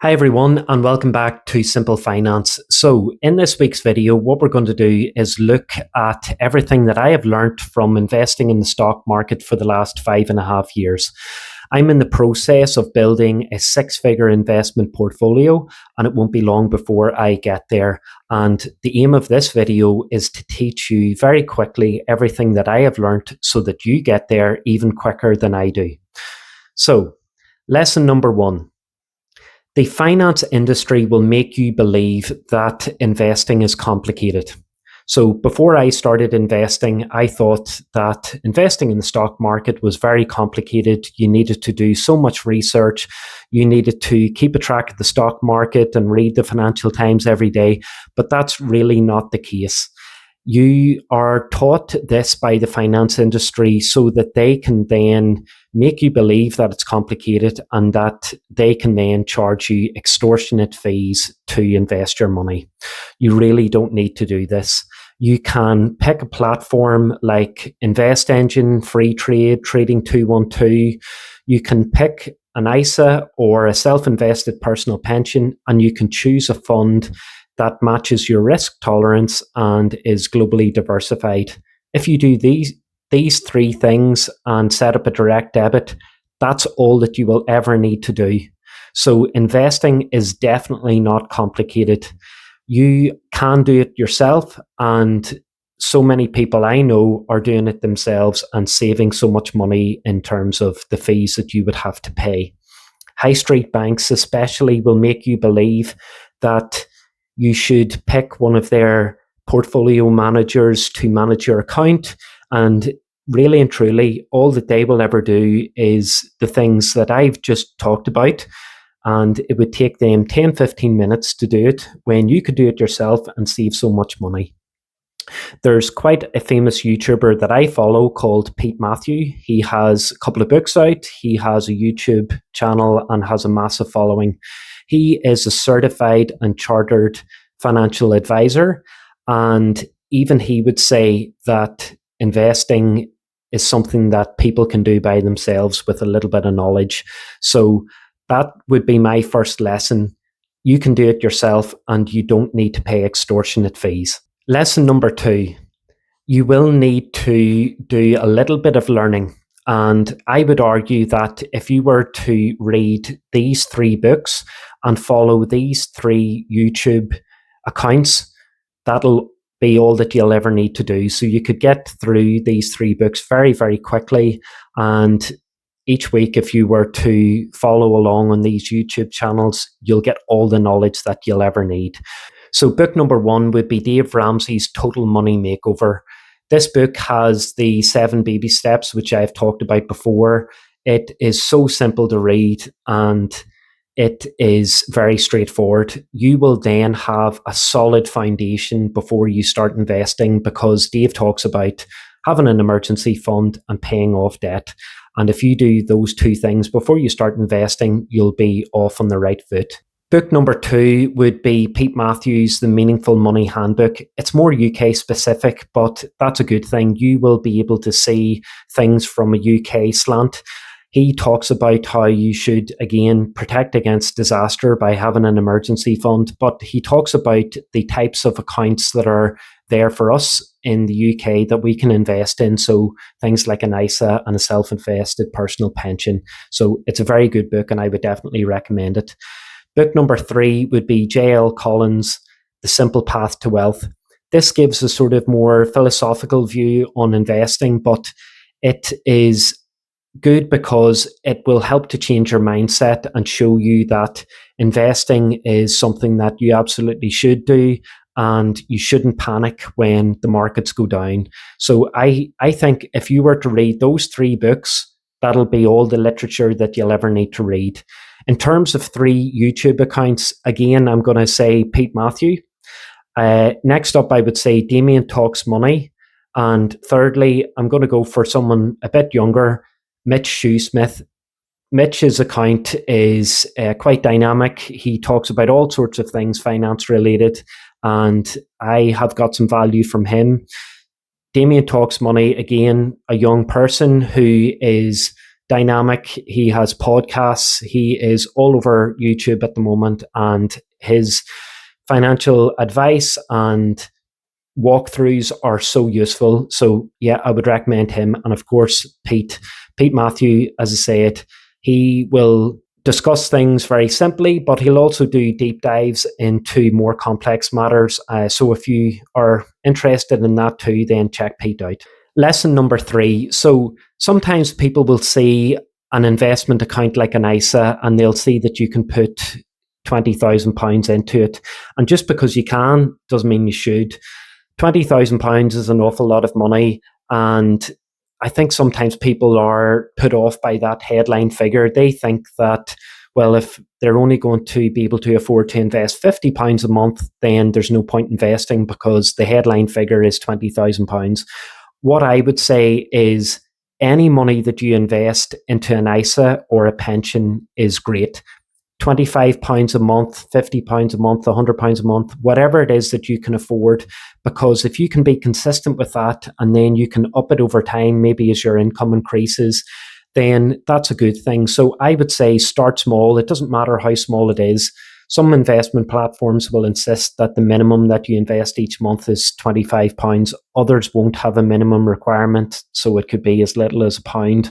Hi everyone, and welcome back to Simple Finance. So in this week's video, what we're going to do is look at everything that I have learned from investing in the stock market for the last 5.5 years. I'm in the process of building a six-figure investment portfolio, and it won't be long before I get there. And the aim of this video is to teach you very quickly everything that I have learned so that you get there even quicker than I do. So, lesson number one. The finance industry will make you believe that investing is complicated. So before I started investing, I thought that investing in the stock market was very complicated. You needed to do so much research. You needed to keep a track of the stock market and read the Financial Times every day. But that's really not the case. You are taught this by the finance industry so that they can then make you believe that it's complicated and that they can then charge you extortionate fees to invest your money. You really don't need to do this. You can pick a platform like InvestEngine, Freetrade, Trading212. You can pick an ISA or a self-invested personal pension, and you can choose a fund that matches your risk tolerance and is globally diversified. If you do these three things and set up a direct debit, that's all that you will ever need to do. So investing is definitely not complicated. You can do it yourself, and so many people I know are doing it themselves and saving so much money in terms of the fees that you would have to pay. High street banks especially will make you believe that you should pick one of their portfolio managers to manage your account. And really and truly, all that they will ever do is the things that I've just talked about. And it would take them 10, 15 minutes to do it when you could do it yourself and save so much money. There's quite a famous YouTuber that I follow called Pete Matthew. He has a couple of books out. He has a YouTube channel and has a massive following. He is a certified and chartered financial advisor. And even he would say that investing is something that people can do by themselves with a little bit of knowledge. So that would be my first lesson. You can do it yourself and you don't need to pay extortionate fees. Lesson number two, you will need to do a little bit of learning. And I would argue that if you were to read these three books and follow these three YouTube accounts, that'll be all that you'll ever need to do. So you could get through these three books very, very quickly. And each week, if you were to follow along on these YouTube channels, you'll get all the knowledge that you'll ever need. So book number one would be Dave Ramsey's Total Money Makeover. This book has the 7 baby steps, which I've talked about before. It is so simple to read and it is very straightforward. You will then have a solid foundation before you start investing because Dave talks about having an emergency fund and paying off debt. And if you do those two things before you start investing, you'll be off on the right foot. Book number two would be Pete Matthews' The Meaningful Money Handbook. It's more UK specific, but that's a good thing. You will be able to see things from a UK slant. He talks about how you should, again, protect against disaster by having an emergency fund, but he talks about the types of accounts that are there for us in the UK that we can invest in. So things like an ISA and a self-invested personal pension. So it's a very good book and I would definitely recommend it. Book number three would be J.L. Collins' The Simple Path to Wealth. This gives a sort of more philosophical view on investing, but it is good because it will help to change your mindset and show you that investing is something that you absolutely should do and you shouldn't panic when the markets go down. So I think if you were to read those three books, that'll be all the literature that you'll ever need to read. In terms of three YouTube accounts, again, I'm going to say Pete Matthew. Next up, I would say Damien Talks Money. And thirdly, I'm going to go for someone a bit younger, Mitch Shoesmith. Mitch's account is quite dynamic. He talks about all sorts of things finance related, and I have got some value from him. Damien Talks Money, again, a young person who is dynamic. He has podcasts. He is all over YouTube at the moment, and his financial advice and walkthroughs are so useful. So yeah, I would recommend him. And of course, Pete Matthew, as I said, he will discuss things very simply, but he'll also do deep dives into more complex matters. So if you are interested in that too, then check Pete out. Lesson number 3. So sometimes people will see an investment account like an ISA, and they'll see that you can put £20,000 into it. And just because you can doesn't mean you should. £20,000 is an awful lot of money, and I think sometimes people are put off by that headline figure. They think that, well, if they're only going to be able to afford to invest £50 a month, then there's no point investing because the headline figure is £20,000. What I would say is any money that you invest into an ISA or a pension is great. £25 a month, £50 a month, £100 a month, whatever it is that you can afford, because if you can be consistent with that and then you can up it over time, maybe as your income increases, then that's a good thing. So I would say start small. It doesn't matter how small it is. Some investment platforms will insist that the minimum that you invest each month is £25. Others won't have a minimum requirement, so it could be as little as £1.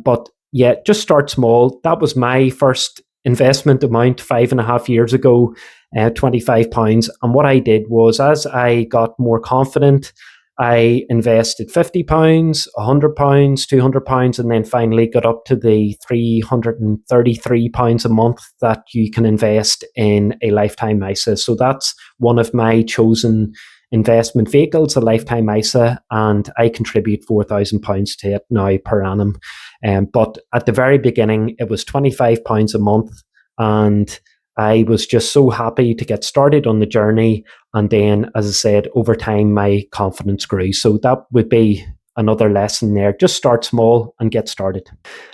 But yeah, just start small. That was my first investment amount 5.5 years ago, £25. And what I did was, as I got more confident, I invested £50, £100, £200, and then finally got up to the £333 a month that you can invest in a lifetime ISA. So that's one of my chosen investment vehicles, a lifetime ISA, and I contribute £4,000 to it now per annum. But at the very beginning, it was £25 a month, and I was just so happy to get started on the journey. And then, as I said, over time, my confidence grew. So that would be another lesson there. Just start small and get started.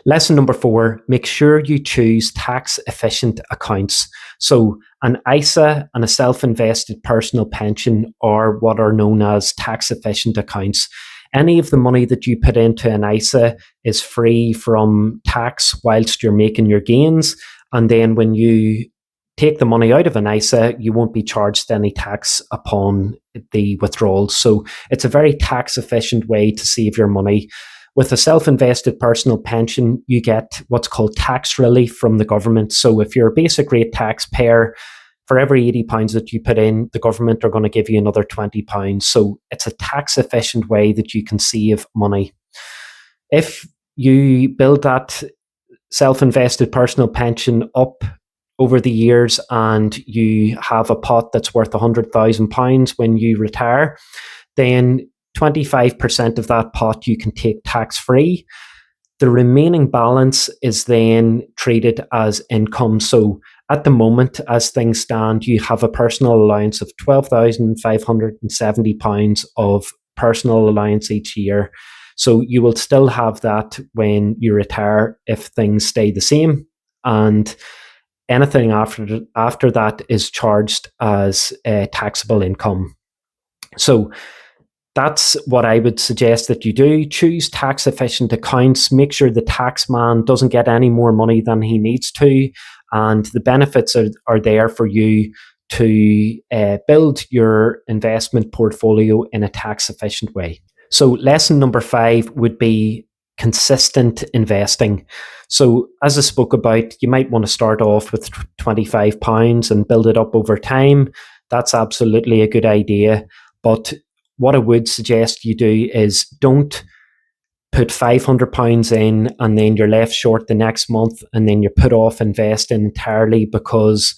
Lesson number 4, make sure you choose tax efficient accounts. So an ISA and a self-invested personal pension are what are known as tax efficient accounts. Any of the money that you put into an ISA is free from tax whilst you're making your gains. And then when you take the money out of an ISA, you won't be charged any tax upon the withdrawals. So it's a very tax efficient way to save your money. With a self-invested personal pension, you get what's called tax relief from the government. So if you're a basic rate taxpayer, for every £80 that you put in, the government are going to give you another £20. So it's a tax efficient way that you can save money. If you build that self-invested personal pension up over the years and you have a pot that's worth £100,000 when you retire, then 25% of that pot you can take tax-free. The remaining balance is then treated as income. So at the moment, as things stand, you have a personal allowance of £12,570 of personal allowance each year. So you will still have that when you retire if things stay the same. And anything after that is charged as taxable income. So that's what I would suggest that you do. Choose tax efficient accounts. Make sure the tax man doesn't get any more money than he needs to. And the benefits are there for you to build your investment portfolio in a tax efficient way. So lesson number 5 would be consistent investing. So as I spoke about, you might want to start off with £25 and build it up over time. That's absolutely a good idea. But what I would suggest you do is don't put £500 in and then you're left short the next month and then you're put off investing entirely because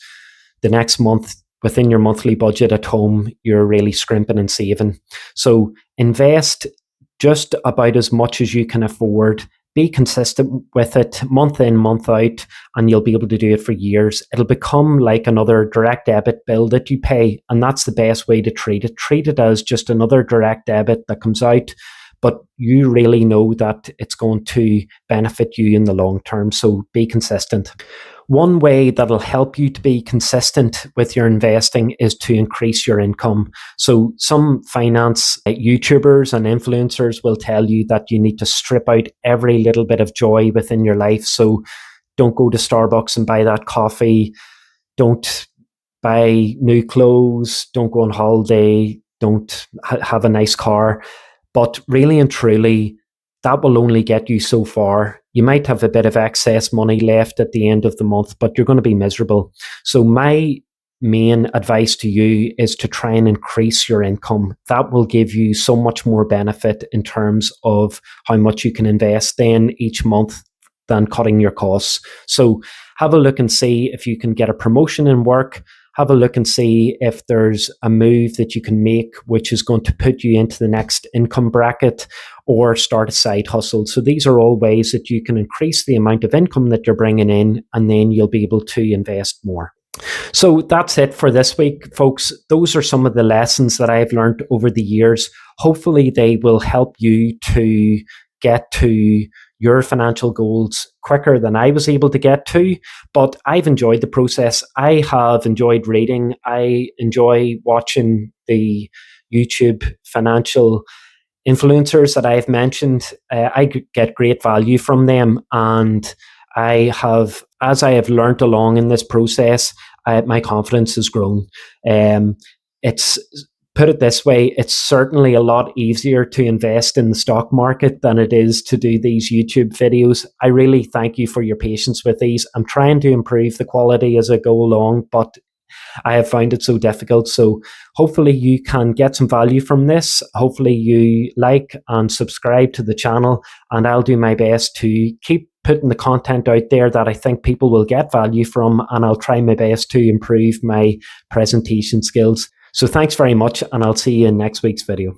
the next month within your monthly budget at home, you're really scrimping and saving. So invest just about as much as you can afford. Be consistent with it month in, month out, and you'll be able to do it for years. It'll become like another direct debit bill that you pay, and that's the best way to treat it. Treat it as just another direct debit that comes out, but you really know that it's going to benefit you in the long term. So be consistent. One way that'll help you to be consistent with your investing is to increase your income. So some finance YouTubers and influencers will tell you that you need to strip out every little bit of joy within your life. So don't go to Starbucks and buy that coffee. Don't buy new clothes. Don't go on holiday. Don't have a nice car. But really and truly, that will only get you so far. You might have a bit of excess money left at the end of the month, but you're going to be miserable. So my main advice to you is to try and increase your income. That will give you so much more benefit in terms of how much you can invest then each month than cutting your costs. So have a look and see if you can get a promotion in work. Have a look and see if there's a move that you can make which is going to put you into the next income bracket, or start a side hustle. So these are all ways that you can increase the amount of income that you're bringing in, and then you'll be able to invest more. So that's it for this week, folks. Those are some of the lessons that I've learned over the years. Hopefully they will help you to get to your financial goals quicker than I was able to get to. But I've enjoyed the process. I have enjoyed reading. I enjoy watching the YouTube financial influencers that I've mentioned. I get great value from them. And as I have learned along in this process, my confidence has grown. It's Put it this way, it's certainly a lot easier to invest in the stock market than it is to do these YouTube videos. I really thank you for your patience with these. I'm trying to improve the quality as I go along, but I have found it so difficult. So hopefully you can get some value from this. Hopefully you like and subscribe to the channel, and I'll do my best to keep putting the content out there that I think people will get value from, and I'll try my best to improve my presentation skills. So thanks very much, and I'll see you in next week's video.